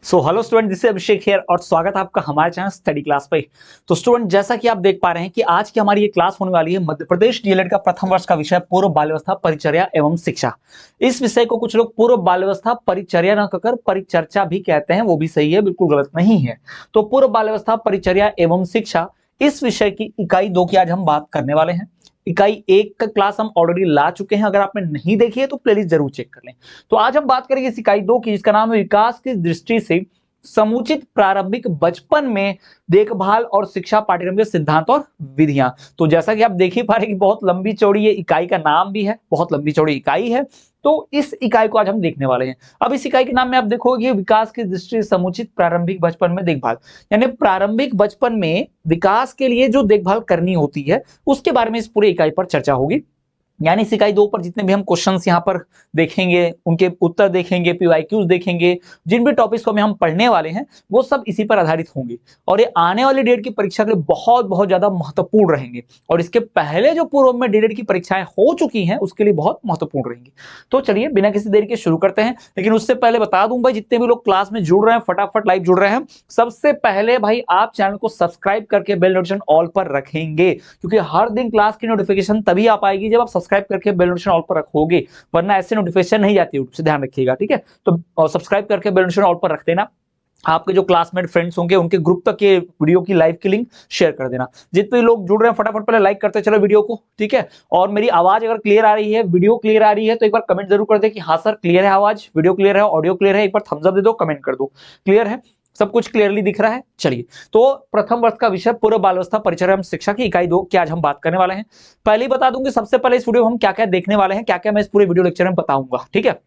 Hello student, this is Abhishek here और स्वागत है आपका हमारे चैनल स्टडी क्लास पे। तो स्टूडेंट, जैसा कि आप देख पा रहे हैं कि आज की हमारी ये क्लास होने वाली है मध्य प्रदेश डीएलएड का प्रथम वर्ष का विषय पूर्व बाल व्यवस्था परिचर्या एवं शिक्षा। इस विषय को कुछ लोग पूर्व बाल व्यवस्था परिचर्या न कहकर परिचर्चा भी कहते हैं, वो भी सही है, बिल्कुल गलत नहीं है। तो पूर्व बाल व्यवस्था परिचर्या एवं शिक्षा इस विषय की इकाई 2 की आज हम बात करने वाले हैं। इकाई 1 का क्लास हम ऑलरेडी ला चुके हैं, अगर आपने नहीं देखी है तो प्लेलिस्ट जरूर चेक कर लें। तो आज हम बात करेंगे इस इकाई 2 की, जिसका नाम है विकास की दृष्टि से समुचित प्रारंभिक बचपन में देखभाल और शिक्षा पाठ्यक्रम के सिद्धांत और विधियां। तो जैसा कि आप देख ही पा रहे हैं कि बहुत लंबी चौड़ी ये इकाई का नाम भी है, बहुत लंबी चौड़ी इकाई है। तो इस इकाई को आज हम देखने वाले हैं। अब इस इकाई के नाम में आप देखोगे विकास की दृष्टि से समुचित प्रारंभिक बचपन में देखभाल, यानी प्रारंभिक बचपन में विकास के लिए जो देखभाल करनी होती है उसके बारे में इस पूरे इकाई पर चर्चा होगी। यानी इस इकाई 2 पर जितने भी हम क्वेश्चंस यहाँ पर देखेंगे, उनके उत्तर देखेंगे, पीवाईक्यूज देखेंगे, जिन भी टॉपिक्स को हम पढ़ने वाले हैं वो सब इसी पर आधारित होंगे और ये आने वाली डेट की परीक्षा के लिए बहुत बहुत ज्यादा महत्वपूर्ण रहेंगे और इसके पहले जो पूर्व में डीएलएड की परीक्षाएं हो चुकी हैं उसके लिए बहुत महत्वपूर्ण रहेंगी। तो चलिए बिना किसी देरी के शुरू करते हैं, लेकिन उससे पहले बता दूं भाई, जितने भी लोग क्लास में जुड़ रहे हैं फटाफट लाइव जुड़ रहे हैं, सबसे पहले भाई आप चैनल को सब्सक्राइब करके बेल नोटिफिकेशन ऑल पर रखेंगे, क्योंकि हर दिन क्लास की नोटिफिकेशन तभी आ पाएगी जब आप सब्सक्राइब करके बेल नोटिफिकेशन ऑल पर रखोगे, वरना ऐसे नोटिफिकेशन नहीं जाती यूट्यूब से, ध्यान रखिएगा, ठीक है। तो सब्सक्राइब करके बेल नोटिफिकेशन ऑल पर रख देना। आपके जो क्लासमेट फ्रेंड्स होंगे उनके ग्रुप तक के वीडियो की लाइव की लिंक शेयर कर देना। जितने भी लोग जुड़ रहे हैं फटाफट पहले लाइक करते चलो वीडियो को, ठीक है। और मेरी आवाज अगर क्लियर आ रही है, वीडियो क्लियर आ रही है, तो एक बार कमेंट जरूर कर दे कि हाँ सर क्लियर है, आवाज वीडियो क्लियर है, ऑडियो क्लियर है, एक बार थम्स अप दे दो, कमेंट कर दो क्लियर है, सब कुछ क्लियरली दिख रहा है। चलिए, तो प्रथम वर्ष का विषय पूर्व बाल अवस्था परिचर्या एवं शिक्षा की इकाई 2 की आज हम बात करने वाले हैं। पहले ही बता दूंगी, सबसे पहले इस वीडियो में हम क्या क्या देखने वाले हैं, क्या क्या मैं इस पूरे वीडियो लेक्चर में बताऊंगा, ठीक है।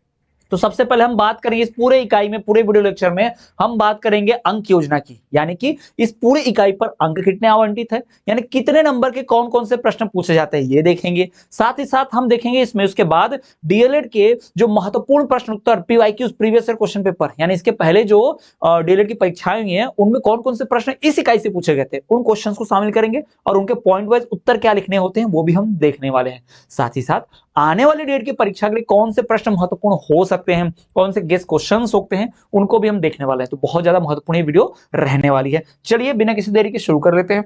तो सबसे पहले हम बात करेंगे इस पूरे इकाई में, पूरे वीडियो लेक्चर में हम बात करेंगे अंक योजना की, यानी कि इस पूरी इकाई पर अंक कितने आवंटित है, यानी कितने नंबर के कौन कौन से प्रश्न पूछे जाते हैं ये देखेंगे। साथ ही साथ हम देखेंगे इसमें उसके बाद डीएलएड के जो महत्वपूर्ण प्रश्न उत्तर PYQs previous year question paper, यानी इसके पहले जो डीएलएड की परीक्षाएं हुई हैं उनमें कौन कौन से प्रश्न इस इकाई से पूछे गए थे उन क्वेश्चंस को शामिल करेंगे और उनके पॉइंट वाइज उत्तर क्या लिखने होते हैं वो भी हम देखने वाले हैं। साथ ही साथ आने वाली डेट की परीक्षा के लिए कौन से प्रश्न महत्वपूर्ण हो सकते हैं, कौन से गेस्ट क्वेश्चन होते हैं, उनको भी हम देखने वाले हैं। तो बहुत ज्यादा महत्वपूर्ण वीडियो रहने वाली है। चलिए बिना किसी देरी के शुरू कर लेते हैं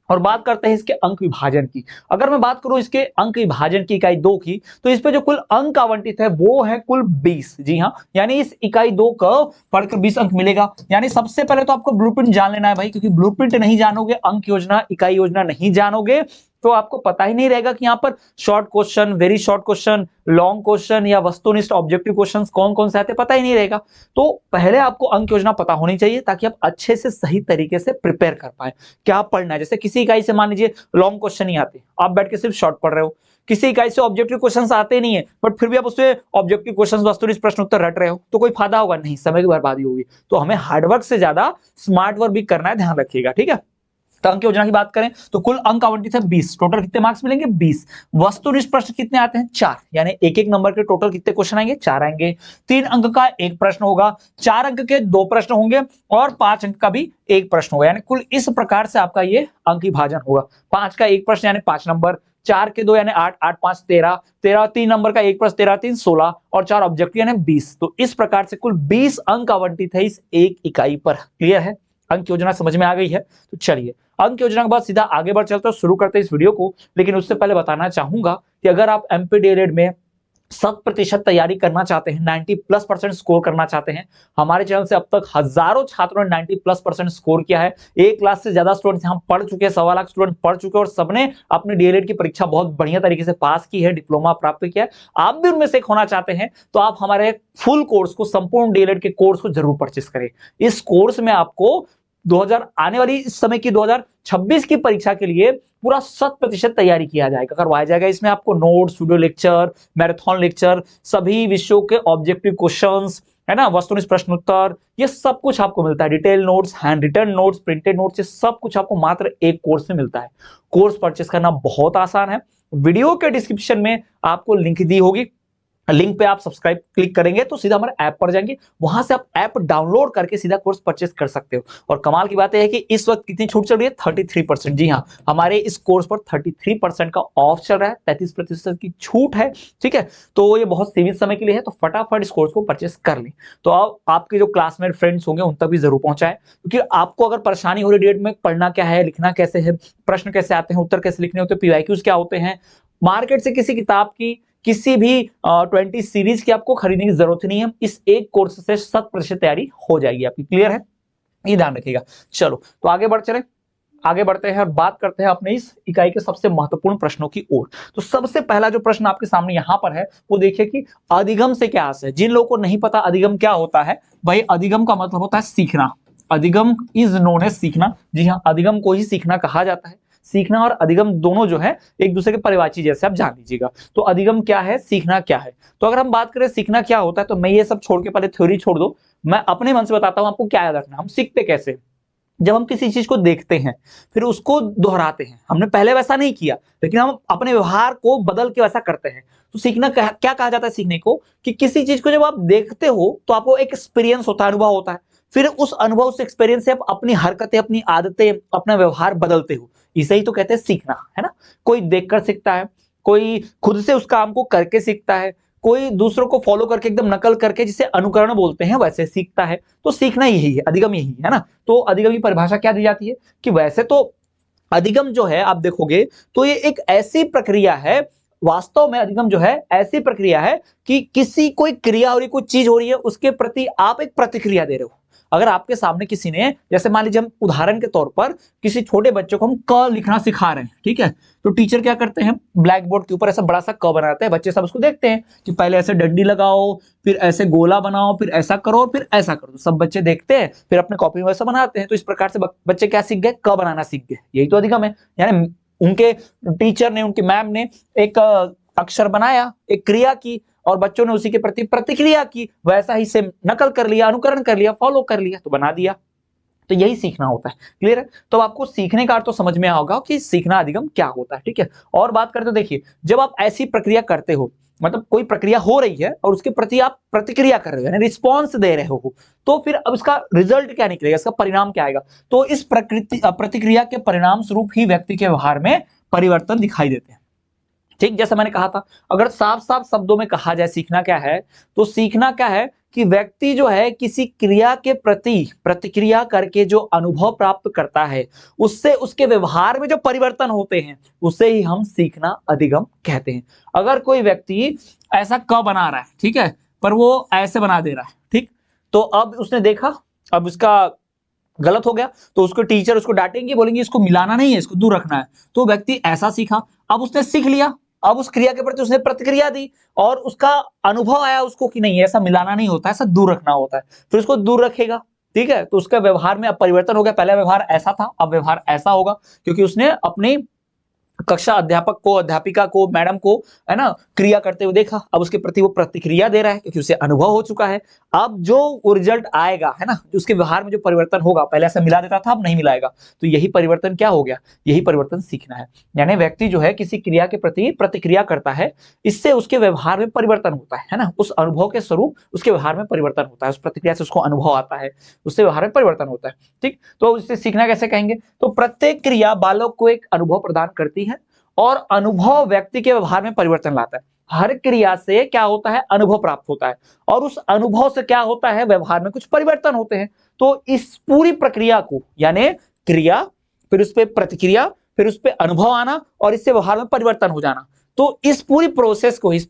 और बात करते हैं इसके अंक विभाजन की। अगर मैं बात करूं इसके अंक विभाजन की इकाई 2 की, तो इस पे जो कुल अंक आवंटित है वो है कुल 20। जी हाँ, यानी इस इकाई 2 का पढ़कर 20 अंक मिलेगा। यानी सबसे पहले तो आपको ब्लूप्रिंट जान लेना है भाई, क्योंकि ब्लूप्रिंट नहीं जानोगे, अंक योजना इकाई योजना नहीं जानोगे तो आपको पता ही नहीं रहेगा कि यहाँ पर short question, very short question, long question या वस्तुनिष्ठ ऑब्जेक्टिव क्वेश्चन कौन कौन से आते हैं पता ही नहीं रहेगा। तो पहले आपको अंक योजना पता होनी चाहिए ताकि आप अच्छे से सही तरीके से प्रिपेयर कर पाए क्या पढ़ना है। जैसे किसी इकाई से मान लीजिए लॉन्ग क्वेश्चन नहीं आते, आप बैठ के सिर्फ शॉर्ट पढ़ रहे हो, किसी इकाई से ऑब्जेक्टिव क्वेश्चंस आते नहीं है बट फिर भी आप उससे ऑब्जेक्टिव क्वेश्चंस वस्तुनिष्ठ प्रश्न उत्तर रट रहे हो, तो कोई फायदा होगा नहीं, समय की बर्बादी होगी। तो हमें हार्डवर्क से ज्यादा स्मार्ट वर्क भी करना है, ध्यान रखिएगा, ठीक है। तो अंक योजना की बात करें तो कुल अंक आवंटित है 20। टोटल कितने मार्क्स मिलेंगे 20। वस्तुनिष्ठ प्रश्न कितने आते हैं 4, यानी एक एक नंबर के टोटल कितने क्वेश्चन आएंगे 4 आएंगे। 3 अंक का एक प्रश्न होगा, 4 अंक के 2 प्रश्न होंगे और 5 अंक का भी एक प्रश्न होगा। यानी कुल इस प्रकार से आपका ये अंक विभाजन होगा। 5 का एक प्रश्न यानी 5 नंबर, 4 के 2 यानी 8, 8 5 13, 13 3 नंबर का एक प्रश्न 13 3 16 और 4 ऑब्जेक्टिव यानी 20। तो इस प्रकार से कुल 20 अंक आवंटित है इस एक इकाई पर। क्लियर है, अंक योजना समझ में आ गई है। तो चलिए अंक योजना के बाद सीधा आगे बढ़ चलते हैं, शुरू करते हैं इस वीडियो को। लेकिन उससे पहले बताना चाहूंगा कि अगर आप एमपी डीएलएड में 100% तैयारी करना चाहते हैं, 90+% स्कोर करना चाहते हैं, हमारे चैनल से अब तक हजारों छात्रों ने 90+% स्कोर किया है। 1 लाख से ज्यादा स्टूडेंट यहाँ पढ़ चुके हैं, 1.25 लाख स्टूडेंट पढ़ चुके हैं और सबने अपनी डीएलएड की परीक्षा बहुत बढ़िया तरीके से पास की है, डिप्लोमा प्राप्त किया है। आप भी उनमें से एक होना चाहते हैं तो आप हमारे फुल कोर्स को, संपूर्ण डीएलएड के कोर्स को जरूर परचेस करें। इस कोर्स में आपको 2000 आने वाली इस समय की 2026 की परीक्षा के लिए पूरा 100% तैयारी किया जाएगा, करवाया जाएगा। इसमें आपको notes, video lecture, marathon lecture, सभी विषयों के ऑब्जेक्टिव क्वेश्चंस, है ना, वस्तुनिष्ठ प्रश्न उत्तर, ये सब कुछ आपको मिलता है। Detail notes, handwritten notes, printed notes, ये सब कुछ आपको मात्र एक कोर्स में मिलता है। कोर्स परचेस करना बहुत आसान है। वीडियो के डिस्क्रिप्शन में आपको लिंक दी होगी, लिंक पे आप सब्सक्राइब क्लिक करेंगे तो सीधा हमारे ऐप पर जाएंगे, वहां से आप ऐप डाउनलोड करके सीधा कोर्स परचेस कर सकते हो। और कमाल की बात है कि इस वक्त कितनी छूट चल रही है, 33%। जी हाँ, हमारे इस कोर्स पर 33% का ऑफ चल रहा है, 33% की छूट है। ठीक है, तो ये बहुत सीमित समय के लिए है, तो फटाफट इस कोर्स को परचेस कर लें। तो आप आपके जो क्लासमेट फ्रेंड्स होंगे उन तक भी जरूर पहुंचाएं, क्योंकि आपको अगर परेशानी हो रही डेट में पढ़ना क्या है, लिखना कैसे है, प्रश्न कैसे आते हैं, उत्तर कैसे लिखने होते हैं, पीवाईक्यूज क्या होते हैं, मार्केट से किसी किताब की किसी भी 20 सीरीज की आपको खरीदने की जरूरत नहीं है। इस एक कोर्स से 100% तैयारी हो जाएगी आपकी। क्लियर है, ये ध्यान रखिएगा। चलो तो आगे बढ़ चले, आगे बढ़ते हैं और बात करते हैं अपने इस इकाई के सबसे महत्वपूर्ण प्रश्नों की ओर। तो सबसे पहला जो प्रश्न आपके सामने यहां पर है वो देखिए कि अधिगम से क्या आशय है। जिन लोगों को नहीं पता अधिगम क्या होता है, भाई अधिगम का मतलब होता है सीखना। अधिगम इज नोन एज सीखना। जी हाँ, अधिगम को ही सीखना कहा जाता है। सीखना और अधिगम दोनों जो है एक दूसरे के परिवाची जैसे आप जान लीजिएगा। तो अधिगम क्या है, सीखना क्या है। तो अगर हम बात करें सीखना क्या होता है, तो मैं ये सब छोड़ के पहले थ्योरी छोड़ दो, मैं अपने मन से बताता हूं आपको क्या याद रखना। हम सीखते कैसे, जब हम किसी चीज को देखते हैं फिर उसको दोहराते हैं। हमने पहले वैसा नहीं किया लेकिन हम अपने व्यवहार को बदल के वैसा करते हैं। तो सीखना क्या कहा जाता है सीखने को, कि किसी चीज को जब आप देखते हो तो आपको एक एक्सपीरियंस होता है, अनुभव होता है। फिर उस अनुभव, उस एक्सपीरियंस से आप अपनी हरकतें, अपनी आदतें, अपना व्यवहार बदलते हो। इसे ही तो कहते हैं सीखना, है ना। कोई देखकर सीखता है, कोई खुद से उस काम को करके सीखता है, कोई दूसरों को फॉलो करके एकदम नकल करके, जिसे अनुकरण बोलते हैं, वैसे सीखता है। तो सीखना यही है, अधिगम यही है ना। तो अधिगम की परिभाषा क्या दी जाती है कि वैसे तो अधिगम जो है आप देखोगे तो ये एक ऐसी प्रक्रिया है, वास्तव में अधिगम जो है ऐसी प्रक्रिया है कि किसी कोई क्रिया हो रही, कोई चीज हो रही है, उसके प्रति आप एक प्रतिक्रिया दे रहे हो। अगर आपके सामने किसी ने, जैसे मान लीजिए हम उदाहरण के तौर पर किसी छोटे बच्चे को हम क लिखना सिखा रहे हैं, ठीक है, तो टीचर क्या करते हैं, ब्लैक बोर्ड के ऊपर ऐसा बड़ा सा क बनाते हैं, बच्चे सब उसको देखते हैं कि पहले ऐसे डंडी लगाओ, फिर ऐसे गोला बनाओ, फिर ऐसा करो, फिर ऐसा करो। तो सब बच्चे देखते हैं, फिर अपने कॉपी में वैसा बनाते हैं। तो इस प्रकार से बच्चे क्या सीख गए, क बनाना सीख गए। यही तो अधिगम है। यानी उनके टीचर ने, उनके मैम ने एक अक्षर बनाया, एक क्रिया की, और बच्चों ने उसी के प्रति प्रतिक्रिया की, वैसा ही से नकल कर लिया, अनुकरण कर लिया, फॉलो कर लिया, तो बना दिया। तो यही सीखना होता है। क्लियर है। तो आपको सीखने का अर्थ तो समझ में आया होगा कि सीखना अधिगम क्या होता है। ठीक है, और बात करते हो, देखिए जब आप ऐसी प्रक्रिया करते हो, मतलब कोई प्रक्रिया हो रही है और उसके प्रति आप प्रतिक्रिया कर रहे हो, यानी रिस्पॉन्स दे रहे हो, तो फिर अब इसका रिजल्ट क्या निकलेगा, इसका परिणाम क्या आएगा। तो इस प्रतिक्रिया के परिणाम स्वरूप ही व्यक्ति के व्यवहार में परिवर्तन दिखाई देते हैं। ठीक, जैसा मैंने कहा था, अगर साफ साफ शब्दों में कहा जाए सीखना क्या है, तो सीखना क्या है कि व्यक्ति जो है किसी क्रिया के प्रति प्रतिक्रिया करके जो अनुभव प्राप्त करता है, उससे उसके व्यवहार में जो परिवर्तन होते हैं, उसे ही हम सीखना अधिगम कहते हैं। अगर कोई व्यक्ति ऐसा क बना रहा है, ठीक है, पर वो ऐसे बना दे रहा है, ठीक, तो अब उसने देखा, अब उसका गलत हो गया, तो उसको टीचर उसको डांटेंगे, बोलेंगे इसको मिलाना नहीं है, इसको दूर रखना है। तो व्यक्ति ऐसा सीखा, अब उसने सीख लिया, अब उस क्रिया के प्रति उसने प्रतिक्रिया दी और उसका अनुभव आया उसको कि नहीं, ऐसा मिलाना नहीं होता, ऐसा दूर रखना होता है, फिर उसको दूर रखेगा। ठीक है, तो उसका व्यवहार में अब परिवर्तन हो गया, पहला व्यवहार ऐसा था, अब व्यवहार ऐसा होगा, क्योंकि उसने अपनी कक्षा अध्यापक को, अध्यापिका को, मैडम को, है ना, क्रिया करते हुए देखा, अब उसके प्रति वो प्रतिक्रिया दे रहा है क्योंकि उसे अनुभव हो चुका है। अब जो वो रिजल्ट आएगा, है ना, उसके व्यवहार में जो परिवर्तन होगा, पहले ऐसा मिला देता था, अब नहीं मिलाएगा, तो यही परिवर्तन क्या हो गया, यही परिवर्तन सीखना है। यानी व्यक्ति जो है किसी क्रिया के प्रति प्रतिक्रिया करता है, इससे उसके व्यवहार में परिवर्तन होता है ना, उस अनुभव के स्वरूप उसके व्यवहार में परिवर्तन होता है, उस प्रतिक्रिया से उसको अनुभव आता है, उससे व्यवहार में परिवर्तन होता है। ठीक, तो इससे सीखना कैसे कहेंगे, तो प्रत्येक क्रिया बालक को एक अनुभव प्रदान करती है और अनुभव व्यक्ति के व्यवहार में परिवर्तन लाता है। हर क्रिया से क्या होता है, अनुभव प्राप्त होता है, और उस अनुभव से क्या होता है, व्यवहार में कुछ परिवर्तन होते हैं। तो इस पूरी प्रक्रिया को, यानी क्रिया, फिर उस पर प्रतिक्रिया, फिर उस पर अनुभव आना और इससे व्यवहार में परिवर्तन हो जाना, तो इस पूरी प्रोसेस को, इस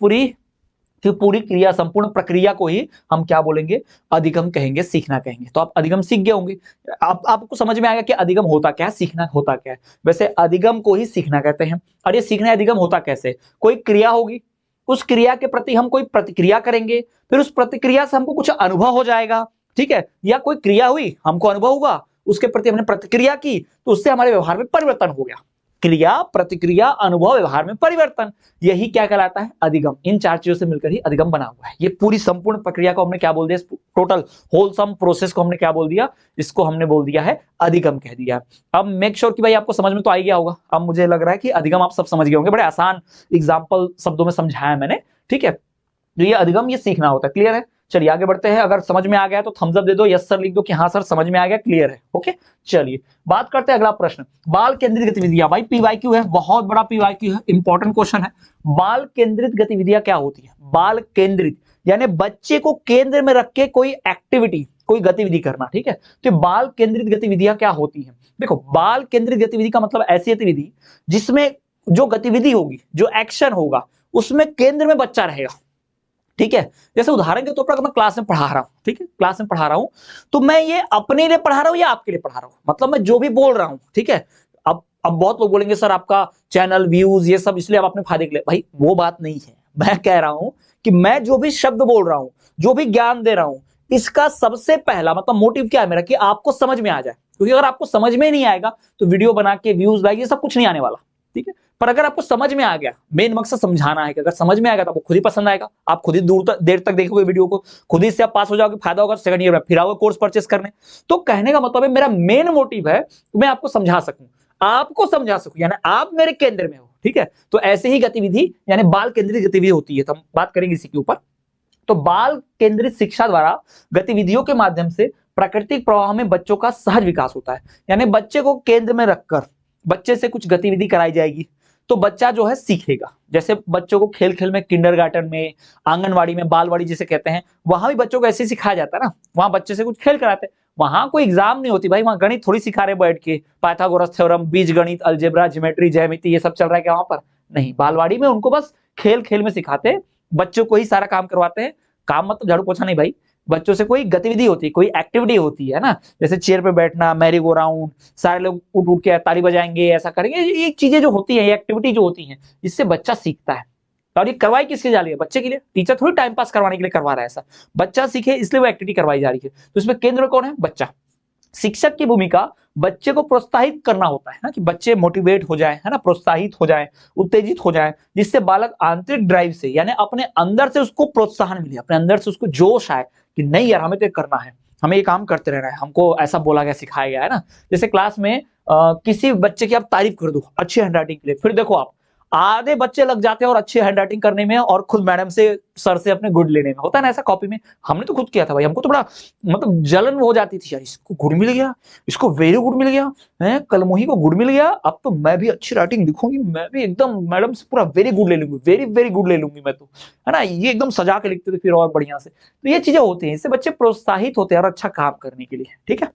पूरी क्रिया, संपूर्ण प्रक्रिया को ही हम क्या बोलेंगे, अधिगम कहेंगे, सीखना कहेंगे। तो आप अधिगम सीख गए होंगे, आपको समझ में आएगा कि अधिगम होता क्या है, सीखना होता क्या है। वैसे अधिगम को ही सीखना कहते हैं। और ये सीखना अधिगम होता कैसे, कोई क्रिया होगी, उस क्रिया के प्रति हम कोई प्रतिक्रिया करेंगे, फिर उस प्रतिक्रिया से हमको कुछ अनुभव हो जाएगा, ठीक है, या कोई क्रिया हुई, हमको अनुभव हुआ, उसके प्रति हमने प्रतिक्रिया की, तो उससे हमारे व्यवहार में परिवर्तन हो गया। क्रिया, प्रतिक्रिया, अनुभव, व्यवहार में परिवर्तन, यही क्या कहलाता है, अधिगम। इन चार चीजों से मिलकर ही अधिगम बना हुआ है। ये पूरी संपूर्ण प्रक्रिया को हमने क्या बोल दिया, टोटल होलसम प्रोसेस को हमने क्या बोल दिया, इसको हमने बोल दिया है अधिगम कह दिया। अब मेक श्योर कि भाई आपको समझ में तो आ गया होगा। अब मुझे लग रहा है कि अधिगम आप सब समझ गए होंगे, बड़े आसान एग्जाम्पल शब्दों में समझाया मैंने, ठीक है। तो ये अधिगम, ये सीखना होता है। क्लियर है? चलिए आगे बढ़ते हैं। अगर समझ में आ गया तो थम्स अप दे दो, यस सर लिख दो कि हाँ सर समझ में आ गया, क्लियर है। ओके, चलिए बात करते हैं अगला प्रश्न, बाल केंद्रित गतिविधियां। भाई पीवाईक्यू है, बहुत बड़ा पीवाईक्यू है, इंपॉर्टेंट क्वेश्चन है। बाल केंद्रित गतिविधियां क्या होती है? बाल केंद्रित यानी बच्चे को केंद्र में रख के कोई एक्टिविटी, कोई गतिविधि करना, ठीक है। तो बाल केंद्रित गतिविधियां क्या होती हैं? देखो, बाल केंद्रित गतिविधि का मतलब ऐसी गतिविधि जिसमें जो गतिविधि होगी, जो एक्शन होगा, उसमें केंद्र में बच्चा रहेगा, ठीक है। जैसे उदाहरण के तौर पर अगर मैं क्लास में पढ़ा रहा हूं, ठीक है, क्लास में पढ़ा रहा हूं, तो मैं ये अपने लिए पढ़ा रहा हूं या आपके लिए पढ़ा रहा हूं? मतलब मैं जो भी बोल रहा हूं, ठीक है। अब बहुत लोग बोलेंगे सर आपका चैनल व्यूज ये सब इसलिए आप अपने फायदे के लिए, भाई वो बात नहीं है। मैं कह रहा हूं कि मैं जो भी शब्द बोल रहा हूं, जो भी ज्ञान दे रहा हूं, इसका सबसे पहला मतलब मोटिव क्या है मेरा, कि आपको समझ में आ जाए। क्योंकि अगर आपको समझ में नहीं आएगा तो वीडियो बना के व्यूज लाइक ये सब कुछ नहीं आने वाला, ठीक है। पर अगर आपको समझ में आ गया, मेन मकसद समझाना है कि अगर समझ में आएगा तो आपको खुद ही पसंद आएगा, आप खुद ही देर तक देखोगे वीडियो को, खुद ही से आप पास हो जाओगे, फायदा होगा, सेकंड ईयर में फिर आओगे कोर्स परचेस करने। तो कहने का मतलब है मेरा मेन मोटिव है कि मैं आपको समझा सकूं, आपको समझा सकूं, यानी आप मेरे केंद्र में हो, ठीक है। तो ऐसे ही गतिविधि यानी बाल केंद्रित गतिविधि होती है, तो हम बात करेंगे इसी के ऊपर। तो बाल केंद्रित शिक्षा द्वारा गतिविधियों के माध्यम से प्राकृतिक प्रवाह में बच्चों का सहज विकास होता है। यानी बच्चे को केंद्र में रखकर बच्चे से कुछ गतिविधि कराई जाएगी तो बच्चा जो है सीखेगा। जैसे बच्चों को खेल खेल में, किंडरगार्टन में, आंगनवाड़ी में, बालवाड़ी जिसे कहते हैं, वहां भी बच्चों को ऐसे ही सिखाया जाता है ना। वहां बच्चे से कुछ खेल कराते हैं, वहां कोई एग्जाम नहीं होती भाई, वहां गणित थोड़ी सिखा रहे बैठ के, पाइथागोरस थ्योरम, बीज गणित, अलजेब्रा, ज्योमेट्री, ज्यामिति ये सब चल रहा है क्या वहां पर? नहीं, बालवाड़ी में उनको बस खेल खेल में सिखाते हैं, बच्चों को ही सारा काम करवाते हैं। काम मतलब झाड़ू पोछा नहीं भाई, बच्चों से कोई गतिविधि होती है, कोई एक्टिविटी होती है ना। जैसे चेयर पे बैठना, मैरी गो राउंड, सारे लोग उठ उठ के ताली बजाएंगे, ऐसा करेंगे, ये चीजें जो होती है, ये एक्टिविटी जो होती है, इससे बच्चा सीखता है। और ये करवाई किसके जा रही है? बच्चे के लिए। टीचर थोड़ी टाइम पास करवाने के लिए करवा रहा है ऐसा, बच्चा सीखे इसलिए वो एक्टिविटी करवाई जा रही है। तो इसमें केंद्र कौन है? बच्चा। शिक्षक की भूमिका बच्चे को प्रोत्साहित करना होता है ना, कि बच्चे मोटिवेट हो जाए, है ना, प्रोत्साहित हो जाए, उत्तेजित हो जाए, जिससे बालक आंतरिक ड्राइव से यानी अपने अंदर से उसको प्रोत्साहन मिले, अपने अंदर से उसको जोश आए कि नहीं यार हमें तो ये करना है, हमें ये काम करते रहना है, हमको ऐसा बोला गया, सिखाया गया है ना। जैसे क्लास में किसी बच्चे की आप तारीफ कर दो अच्छी हैंडराइटिंग के लिए, फिर देखो आप आधे बच्चे लग जाते हैं और अच्छी हैंडराइटिंग करने में, और खुद मैडम से, सर से अपने गुड लेने में। होता है ना ऐसा कॉपी में, हमने तो खुद किया था भाई, हमको तो बड़ा मतलब जलन हो जाती थी यार, इसको गुड मिल गया, इसको वेरी गुड मिल गया है, कलमोही को गुड मिल गया, अब तो मैं भी अच्छी राइटिंग लिखूंगी, मैं भी एकदम मैडम से पूरा वेरी गुड ले लूंगी, वेरी वेरी गुड ले लूंगी मैं तो, है ना। ये एकदम सजा के लिखते थे फिर और बढ़िया से। तो ये चीजें होती हैं, इससे बच्चे प्रोत्साहित होते हैं और अच्छा काम करने के लिए, ठीक है।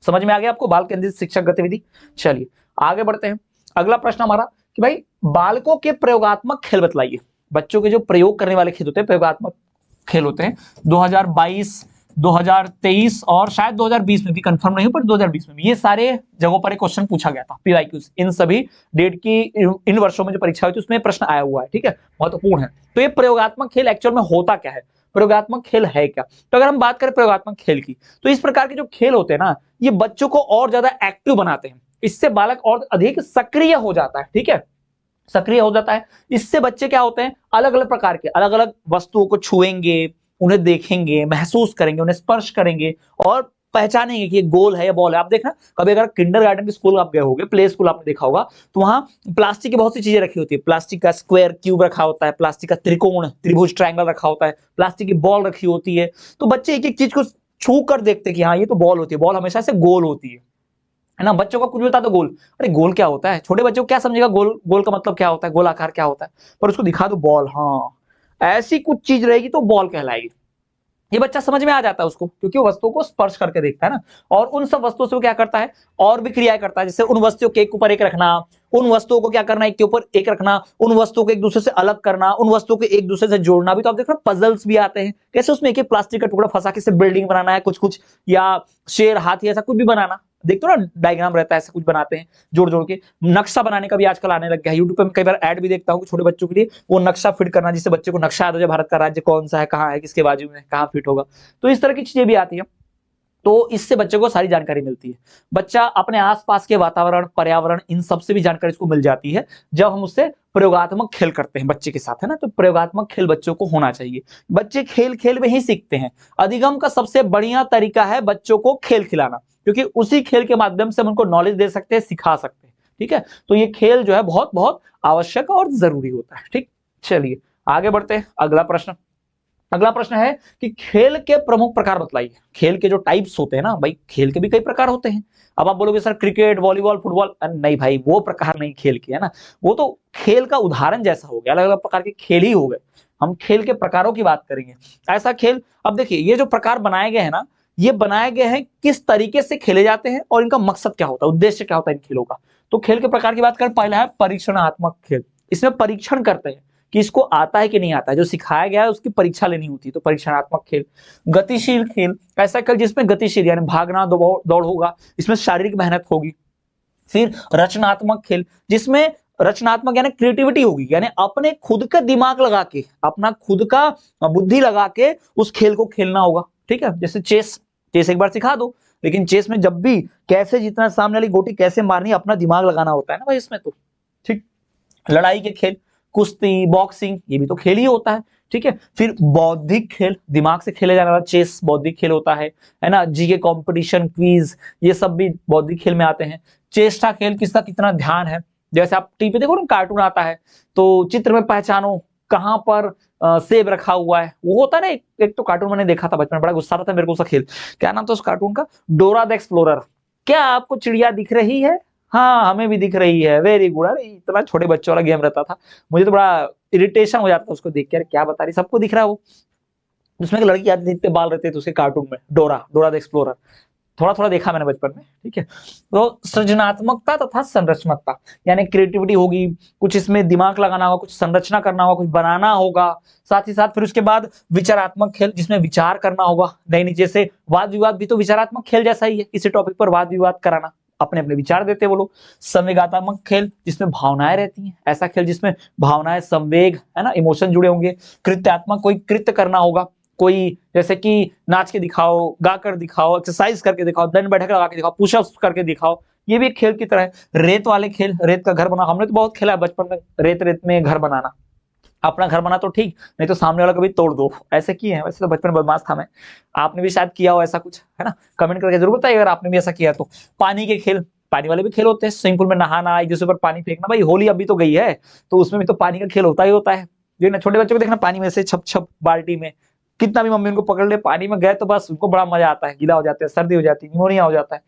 समझ में आ गया आपको बाल केंद्रित शिक्षक गतिविधि? चलिए आगे बढ़ते हैं। अगला प्रश्न हमारा कि भाई बालकों के प्रयोगात्मक खेल बतलाइए। बच्चों के जो प्रयोग करने वाले खेल होते हैं, प्रयोगात्मक खेल होते हैं, 2022, 2023 और शायद 2020 में भी, कंफर्म नहीं हूं, पर 2020 में भी ये सारे जगहों पर एक क्वेश्चन पूछा गया था, पीवाईक्यूज। इन सभी डेट की, इन वर्षों में जो परीक्षा हुई थी उसमें प्रश्न आया हुआ है, ठीक है, महत्वपूर्ण है। तो ये प्रयोगात्मक खेल एक्चुअल में होता क्या है, प्रयोगात्मक खेल है क्या? तो अगर हम बात करें प्रयोगात्मक खेल की, तो इस प्रकार के जो खेल होते हैं ना, ये बच्चों को और ज्यादा एक्टिव बनाते हैं, इससे बालक और अधिक सक्रिय हो जाता है, ठीक है, सक्रिय हो जाता है। इससे बच्चे क्या होते हैं, अलग अलग प्रकार के, अलग अलग वस्तुओं को छुएंगे, उन्हें देखेंगे, महसूस करेंगे, उन्हें स्पर्श करेंगे और पहचानेंगे कि ये गोल है या बॉल है। आप देखना कभी अगर किंडरगार्टन के स्कूल आप गए होगे, प्ले स्कूल आपने देखा होगा, तो वहां प्लास्टिक की बहुत सी चीजें रखी होती है। प्लास्टिक का स्क्वायर क्यूब रखा होता है, प्लास्टिक का त्रिकोण त्रिभुज ट्रायंगल रखा होता है, प्लास्टिक की बॉल रखी होती है। तो बच्चे एक एक चीज को छू कर देखते हैं कि हाँ ये तो बॉल होती है, बॉल हमेशा से गोल होती है ना। बच्चों को कुछ बता दो गोल, अरे गोल क्या होता है, छोटे बच्चों को क्या समझेगा गोल, गोल का मतलब क्या होता है, गोल आकार क्या होता है, पर उसको दिखा दो बॉल, हाँ ऐसी कुछ चीज रहेगी तो बॉल कहलाएगी। ये बच्चा समझ में आ जाता है उसको, क्योंकि वो वस्तुओं को स्पर्श करके देखता है ना, और उन सब वस्तुओं से वो क्या करता है, और भी क्रियाएं करता है। जैसे उन वस्तुओं के एक ऊपर एक रखना, उन वस्तुओं को क्या करना, एक के ऊपर एक रखना, उन वस्तुओं को एक दूसरे से अलग करना, उन वस्तुओं को एक दूसरे से जोड़ना भी। तो आप देख रहे हो पजल्स भी आते हैं, कैसे उसमें एक एक प्लास्टिक का टुकड़ा फंसा के बिल्डिंग बनाना है कुछ कुछ, या शेर हाथी ऐसा कुछ भी बनाना। देखते हो ना डायग्राम रहता है, ऐसा कुछ बनाते हैं जोड़ जोड़ के। नक्शा बनाने का भी आजकल आने लग गया है, यूट्यूब पे मैं कई बार ऐड भी देखता हूँ छोटे बच्चों के लिए, वो नक्शा फिट करना, जिससे बच्चे को नक्शा याद हो जाए भारत का राज्य कौन सा है, कहाँ है, किसके बाजू में, कहाँ फिट होगा। तो इस तरह की चीजें भी आती है, तो इससे बच्चे को सारी जानकारी मिलती है। बच्चा अपने आसपास के वातावरण, पर्यावरण, इन सब से भी जानकारी इसको मिल जाती है जब हम उससे प्रयोगात्मक खेल करते हैं बच्चे के साथ, है ना। तो प्रयोगात्मक खेल बच्चों को होना चाहिए, बच्चे खेल खेल में ही सीखते हैं। अधिगम का सबसे बढ़िया तरीका है बच्चों को खेल खिलाना, क्योंकि उसी खेल के माध्यम से हम उनको नॉलेज दे सकते हैं, सिखा सकते हैं, ठीक है। तो ये खेल जो है बहुत बहुत आवश्यक और जरूरी होता है, ठीक। चलिए आगे बढ़ते हैं, अगला प्रश्न। अगला प्रश्न है कि खेल के प्रमुख प्रकार बतलाइए। खेल के जो टाइप्स होते हैं ना भाई, खेल के भी कई प्रकार होते हैं। अब आप बोलोगे सर क्रिकेट, वॉलीबॉल, फुटबॉल, नहीं भाई वो प्रकार नहीं खेल के, है ना, वो तो खेल का उदाहरण जैसा हो गया, अलग अलग प्रकार के खेल ही हो गए। हम खेल के प्रकारों की बात करेंगे। ऐसा खेल, अब देखिए ये जो प्रकार बनाए गए हैं ना, ये बनाए गए हैं किस तरीके से खेले जाते हैं और इनका मकसद क्या होता है, उद्देश्य क्या होता है इन खेलों का। तो खेल के प्रकार की बात करें, पहला है परीक्षणात्मक खेल। इसमें परीक्षण करते हैं कि इसको आता है कि नहीं आता है, जो सिखाया गया है उसकी परीक्षा लेनी होती है, तो परीक्षणात्मक खेल। गतिशील खेल, ऐसा खेल जिसमें गतिशील यानी भागना, दौड़ होगा, इसमें शारीरिक मेहनत होगी। फिर रचनात्मक खेल, जिसमें रचनात्मक यानी क्रिएटिविटी होगी, यानी अपने खुद का दिमाग लगा के, अपना खुद का बुद्धि लगा के उस खेल को खेलना होगा। ठीक है, जैसे चेस, चेस एक बार सिखा दो, लेकिन चेस में जब भी कैसे जीतना, सामने वाली गोटी कैसे मारनी, अपना दिमाग लगाना होता है ना भाई इसमें तो। ठीक, लड़ाई के खेल, कुश्ती, बॉक्सिंग, ये भी तो खेल ही होता है। ठीक है, फिर बौद्धिक खेल, दिमाग से खेले जाने वाला चेस बौद्धिक खेल होता है ना, जीके कंपटीशन, क्विज, ये सब भी बौद्धिक खेल में आते हैं। चेष्टा खेल, किसका कितना ध्यान है, जैसे आप टीवी पे देखो ना कार्टून आता है, तो चित्र में पहचानो कहां पर सेब रखा हुआ है, वो होता है ना। एक तो कार्टून मैंने देखा था बचपन में, बड़ा गुस्सा आता था मेरे को उसका खेल, क्या नाम था उस कार्टून का, डोरा द एक्सप्लोरर। क्या आपको चिड़िया दिख रही है? हाँ हमें भी दिख रही है, वेरी गुड। अरे इतना छोटे बच्चों वाला गेम रहता था, मुझे तो बड़ा इरिटेशन हो जाता था उसको देख के, क्या बता रही, सबको दिख रहा है वो। उसमें एक लड़की आती थी, इतने बाल रहते थे उसके कार्टून में, डोरा, डोरा द एक्सप्लोरर। थोड़ा थोड़ा देखा मैंने बचपन में। ठीक है, तो सृजनात्मकता तथा संरचनात्मकता, यानी क्रिएटिविटी होगी, कुछ इसमें दिमाग लगाना होगा, कुछ संरचना करना होगा, कुछ बनाना होगा। साथ ही साथ फिर उसके बाद विचारात्मक खेल, जिसमें विचार करना होगा। नहीं जैसे वाद विवाद भी तो विचारात्मक खेल जैसा ही है, किसी टॉपिक पर वाद विवाद कराना, अपने अपने विचार देते वो लोग। संवेगात्मक खेल, जिसमें भावनाएं रहती हैं, ऐसा खेल जिसमें भावनाएं, संवेग, है ना, इमोशन जुड़े होंगे। कृत्यात्मक, कोई कृत्य करना होगा, कोई जैसे कि नाच के दिखाओ, गा कर दिखाओ, एक्सरसाइज करके दिखाओ, दंड बैठक लगा के दिखाओ, पुशअप्स करके दिखाओ, ये भी एक खेल की तरह है। रेत वाले खेल, रेत का घर बना, हमने तो बहुत खेला है बचपन में, रेत रेत में घर बनाना। अपना घर बना तो ठीक, नहीं तो सामने वाला कभी तोड़ दो, ऐसे किए हैं। वैसे तो बचपन में बदमाश था मैं, आपने भी शायद किया हो ऐसा कुछ, है ना, कमेंट करके जरूर बताइए अगर आपने भी ऐसा किया तो। पानी के खेल, पानी वाले भी खेल होते हैं, स्विमिंग पूल में नहाना, एक दूसरे पर पानी फेंकना। भाई होली अभी तो गई है, तो उसमें भी तो पानी का खेल होता ही होता है। देखना छोटे बच्चों को, देखना पानी में से छप छप बाल्टी में, कितना भी मम्मी उनको पकड़ ले, पानी में गए तो बस उनको बड़ा मजा आता है, गीला हो जाते हैं, सर्दी हो जाती है, निमोनिया हो जाता है।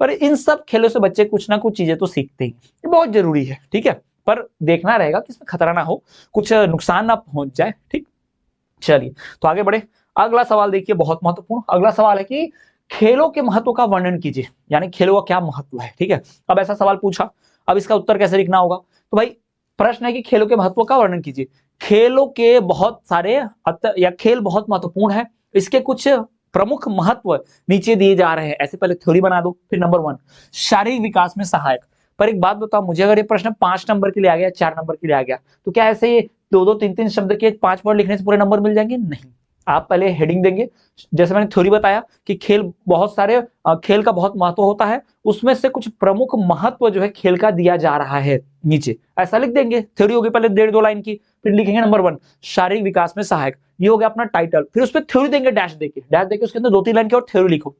पर इन सब खेलों से बच्चे कुछ ना कुछ चीजें तो सीखते ही, ये बहुत जरूरी है। ठीक है, पर देखना रहेगा कि इसमें खतरा ना हो, कुछ नुकसान ना पहुंच जाए। ठीक, चलिए तो आगे बढ़े। अगला सवाल देखिए, बहुत महत्वपूर्ण अगला सवाल है कि खेलों के महत्व का वर्णन कीजिए, यानी खेलों का क्या महत्व है। ठीक है, अब ऐसा सवाल पूछा, अब इसका उत्तर कैसे लिखना होगा, तो भाई प्रश्न है कि खेलों के महत्व का वर्णन कीजिए। खेलों के बहुत सारे या खेल बहुत महत्वपूर्ण है, इसके कुछ प्रमुख महत्व नीचे दिए जा रहे हैं। ऐसे पहले थ्योरी बना दो। फिर नंबर 1, शारीरिक विकास में सहायक। पर एक बात बताओ मुझे, अगर ये प्रश्न 5 नंबर के लिए आ गया, 4 नंबर के लिए आ गया, तो क्या ऐसे ये 2-2, 3-3 शब्द के 5 वर्ड लिखने से पूरे नंबर मिल जाएंगे? नहीं, आप पहले हेडिंग देंगे। जैसे मैंने थ्योरी बताया कि खेल बहुत सारे, खेल का बहुत महत्व होता है, उसमें से कुछ प्रमुख महत्व जो है खेल का दिया जा रहा है, नीचे ऐसा लिख देंगे। थ्योरी होगी पहले 1.5-2 लाइन की, फिर लिखेंगे नंबर 1 शारीरिक विकास में सहायक, ये हो गया अपना टाइटल। फिर उस पर थ्योरी देंगे, डैश देके उसके अंदर 2-3 लाइन की और थ्योरी लिखो।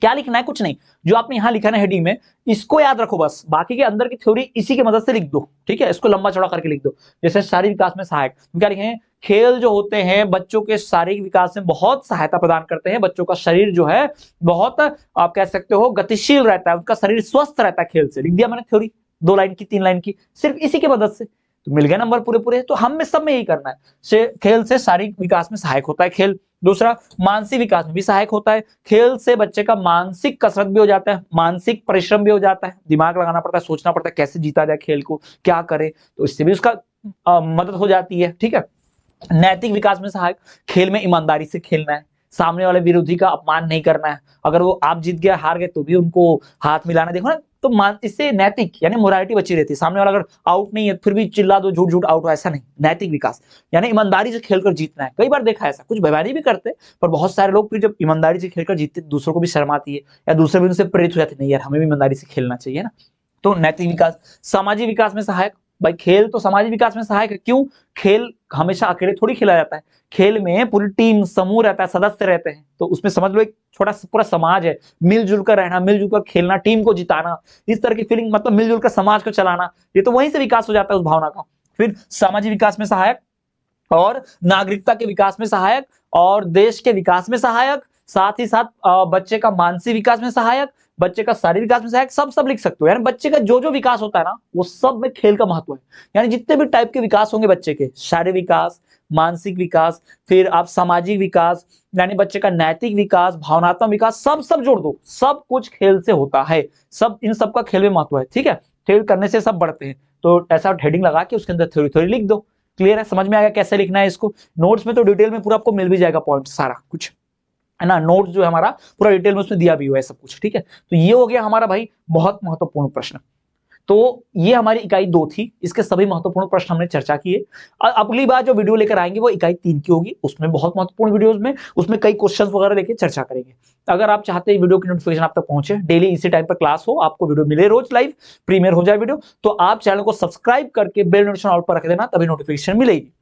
क्या लिखना है? कुछ नहीं, जो आपने यहां लिखा ना हेडिंग में, इसको याद रखो बस, बाकी के अंदर की थ्योरी इसी की मदद से लिख दो। ठीक है, इसको लंबा चौड़ा करके लिख दो। जैसे शारीरिक विकास में सहायक, क्या लिखेंगे? खेल जो होते हैं बच्चों के शारीरिक विकास में बहुत सहायता प्रदान करते हैं, बच्चों का शरीर जो है बहुत, आप कह सकते हो, गतिशील रहता है, उनका शरीर स्वस्थ रहता है खेल से। लिख दिया मैंने थ्योरी, 2 लाइन की, 3 लाइन की, सिर्फ इसी की मदद से, तो मिल गए नंबर पूरे पूरे। तो हम में सब में यही करना है, खेल से शारीरिक विकास में सहायक होता है खेल। दूसरा, मानसिक विकास में भी सहायक होता है, खेल से बच्चे का मानसिक कसरत भी हो जाता है, मानसिक परिश्रम भी हो जाता है, दिमाग लगाना पड़ता है, सोचना पड़ता है कैसे जीता जाए खेल को, क्या करे, तो इससे भी उसका मदद हो जाती है। ठीक है, नैतिक विकास में सहायक, खेल में ईमानदारी से खेलना है, सामने वाले विरोधी का अपमान नहीं करना है, अगर वो आप जीत गए हार गए तो भी उनको हाथ मिलाना, देखो ना, तो इससे नैतिक यानी मोरालिटी बची रहती है। सामने वाला अगर आउट नहीं है फिर भी चिल्ला दो झूठ झूठ आउट हो, ऐसा नहीं। नैतिक विकास यानी ईमानदारी से खेलकर जीतना है। कई बार देखा है ऐसा, कुछ बेईमानी भी करते पर बहुत सारे लोग फिर जब ईमानदारी से खेलकर जीतते, दूसरों को भी शर्म आती है या दूसरे भी उनसे प्रेरित हो जाते, नहीं यार हमें भी ईमानदारी से खेलना चाहिए ना। तो नैतिक विकास। सामाजिक विकास में सहायक, भाई खेल तो सामाजिक विकास में सहायक है। क्यों? खेल हमेशा अकेले थोड़ी खेला जाता है, खेल में पूरी टीम, समूह रहता है, सदस्य रहते हैं, तो उसमें समझ लो एक छोटा पूरा समाज है, मिलजुल कर रहना, मिलजुल कर खेलना, टीम को जिताना, इस तरह की फीलिंग, मतलब मिलजुल कर समाज को चलाना, ये तो वहीं से विकास हो जाता है उस भावना का। फिर सामाजिक विकास में सहायक और नागरिकता के विकास में सहायक और देश के विकास में सहायक, साथ ही साथ बच्चे का मानसिक विकास में सहायक, बच्चे का शारीरिक विकास में सहायक, सब लिख सकते हो। यानी बच्चे का जो जो विकास होता है ना, वो सब में खेल का महत्व है। यानी जितने भी टाइप के विकास होंगे बच्चे के, शारीरिक विकास, मानसिक विकास, फिर आप सामाजिक विकास, यानी बच्चे का नैतिक विकास, भावनात्मक विकास, सब जोड़ दो, सब कुछ खेल से होता है। सब इन सब का खेल में महत्व है, ठीक है। खेल करने से सब बढ़ते हैं। तो ऐसा हेडिंग लगा के उसके अंदर थ्योरी थ्योरी लिख दो। क्लियर है, समझ में आ गया कैसे लिखना है इसको। नोट्स में तो डिटेल में पूरा आपको मिल भी जाएगा, पॉइंट सारा कुछ, है ना। नोट्स जो है हमारा पूरा डिटेल में उसमें दिया भी हुआ है सब कुछ, ठीक है। तो ये हो गया हमारा भाई बहुत महत्वपूर्ण प्रश्न। तो ये हमारी इकाई 2 थी, इसके सभी महत्वपूर्ण प्रश्न हमने चर्चा किए। अगली बार जो वीडियो लेकर आएंगे वो इकाई 3 की होगी, उसमें बहुत महत्वपूर्ण वीडियोस में उसमें कई क्वेश्चंस वगैरह लेके चर्चा करेंगे। अगर आप चाहते हैं वीडियो की नोटिफिकेशन आप तक पहुंचे, डेली इसी टाइम पर क्लास हो, आपको वीडियो मिले रोज लाइव, प्रीमियर हो जाए वीडियो, तो आप चैनल को सब्सक्राइब करके बेल नोटिफिकेशन ऑल पर रख देना, तभी नोटिफिकेशन मिलेगी।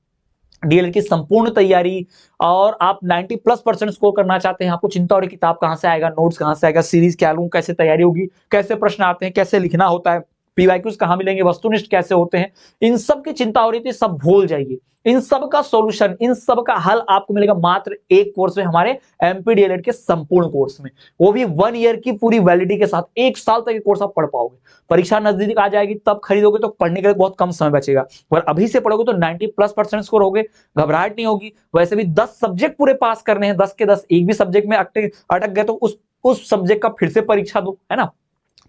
डीएलएड की संपूर्ण तैयारी, और आप 90+% स्कोर करना चाहते हैं, आपको चिंता हो रही किताब कहां से आएगा, नोट्स कहां से आएगा, सीरीज क्या लूं, कैसे तैयारी होगी, कैसे प्रश्न आते हैं, कैसे लिखना होता है, पीवाईक्यूज कहां मिलेंगे, वस्तुनिष्ठ कैसे होते हैं, इन सब की चिंता हो रही थी, सब भूल जाइए। इन सब का सॉल्यूशन, इन सब का हल आपको मिलेगा मात्र एक कोर्स में, हमारे एमपीडीएलएड के संपूर्ण कोर्स में, वो भी 1 ईयर की पूरी वैलिडिटी के साथ। 1 साल तक ये कोर्स आप पढ़ पाओगे। परीक्षा नजदीक आ जाएगी तब खरीदोगे तो पढ़ने के लिए बहुत कम समय बचेगा, और अभी से पढ़ोगे तो 90+% स्कोर होगे, घबराहट नहीं होगी। वैसे भी 10 सब्जेक्ट पूरे पास करने हैं, 10 के 10, एक भी सब्जेक्ट में अटक गए तो उस सब्जेक्ट का फिर से परीक्षा दो, है ना।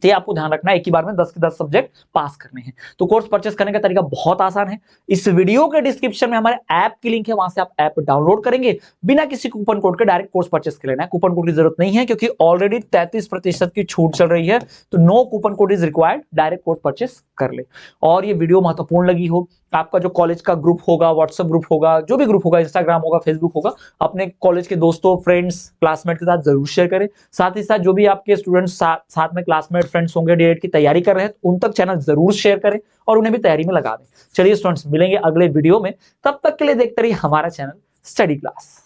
तो ये आपको ध्यान रखना है, एक ही बार में 10 के 10 सब्जेक्ट पास करने हैं। तो कोर्स परचेस करने का तरीका बहुत आसान है। इस वीडियो के डिस्क्रिप्शन में हमारे ऐप की लिंक है, वहां से आप ऐप डाउनलोड करेंगे, बिना किसी कूपन कोड के डायरेक्ट कोर्स परचेस कर लेना है। कूपन कोड की जरूरत नहीं है, क्योंकि ऑलरेडी 33% की छूट चल रही है, तो no coupon code is required, direct course purchase कर ले। और ये वीडियो महत्वपूर्ण लगी हो, आपका जो कॉलेज का ग्रुप होगा, व्हाट्सएप ग्रुप होगा, जो भी ग्रुप होगा, इंस्टाग्राम होगा, फेसबुक होगा, अपने कॉलेज के दोस्तों, फ्रेंड्स, क्लासमेट के साथ जरूर शेयर करें। साथ ही साथ जो भी आपके स्टूडेंट्स साथ में क्लासमेट फ्रेंड्स होंगे, डीएड की तैयारी कर रहे हैं, उन तक चैनल जरूर शेयर करें और उन्हें भी तैयारी में लगा दें। चलिए स्टूडेंट्स, मिलेंगे अगले वीडियो में, तब तक के लिए देखते रहिए हमारा चैनल स्टडी क्लास।